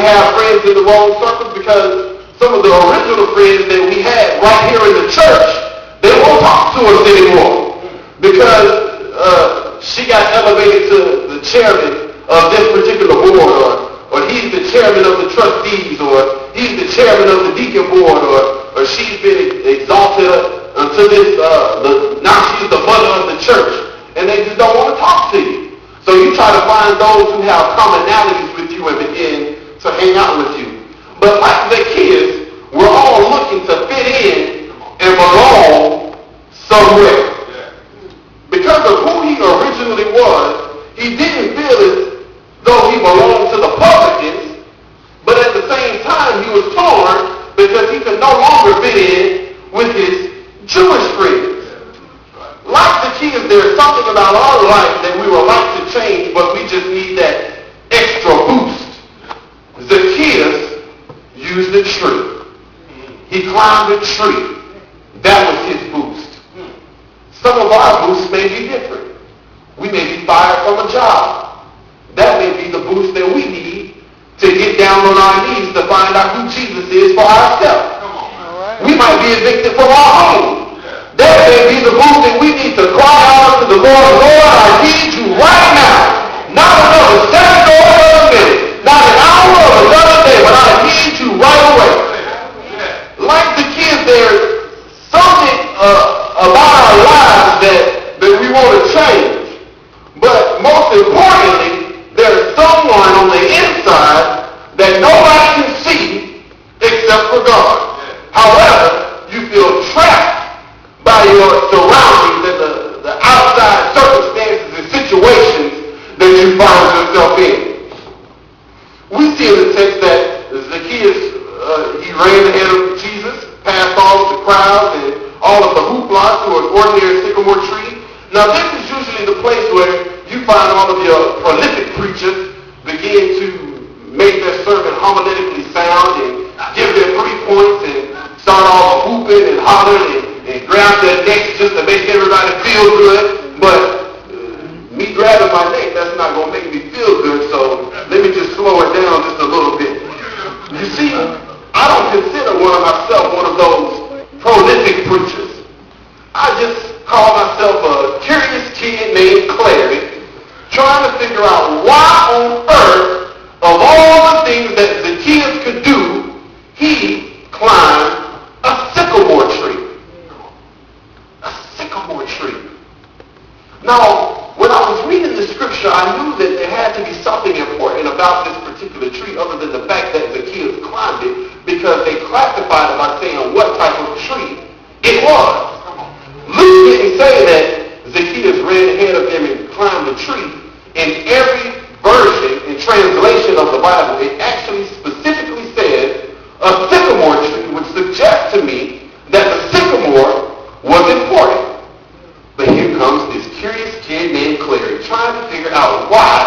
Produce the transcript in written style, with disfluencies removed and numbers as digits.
have friends in the wrong circles? Because some of the original friends that we had right here in the church, they won't talk to us anymore because she got elevated to the chairman of this particular board, or he's the chairman of the trustees, or he's the chairman of the deacon board, or she's been exalted unto this, now she's the mother of the church, and they just don't want to talk to you. So you try to find those who have commonalities with you and begin to hang out with you. But like the kids, we're all looking to fit in and belong somewhere. Because of who he originally was, he didn't feel as though he belonged to the publicans, but at the same time he was torn because he could no longer fit in with his Jewish friends. Like the kids, there's something about our life that we would like to change, but we just need that extra boost. Zacchaeus used a tree. He climbed a tree. That was his boost. Some of our boosts may be different. We may be fired from a job. That may be the boost that we need to get down on our knees to find out who Jesus is for ourselves. We might be evicted from our home. That may be the boost that we need to cry out to the Lord, Lord, I need you right now. Not another second or another minute. Not an hour or another day, but I need you right away. Like the kids, there's something about our lives that we want to change. But most importantly, there's someone on the inside that nobody can see except for God. However, you feel trapped by your surroundings and the outside circumstances and situations that you find yourself in. We see in the text that Zacchaeus, he ran ahead of Jesus, passed all of the crowds and all of the hoopla to an ordinary sycamore tree. Now this is usually the place where you find all of your prolific preachers begin to make their sermon homiletically sound and give their 3 points and start all hooping and hollering and grab their necks just to make everybody feel good. But me grabbing my neck, that's not going to make me feel good, so let me just slow it down just a little bit. You see, I don't consider myself one of those prolific preachers. I just call myself a curious kid named Clarey, trying to figure out why on earth, of all the things that Zacchaeus could do, he climbed a sycamore tree. A sycamore tree. Now, when I was reading the scripture, I knew that there had to be something important about this particular tree other than the fact that Zacchaeus climbed it, because they classified it by saying what type of tree it was. Luke didn't say that Zacchaeus ran ahead of them and climbed the tree. In every version and translation of the Bible, it actually specifically said a sycamore tree, which suggests to me that the sycamore was important. But here comes this curious kid named Clarey trying to figure out why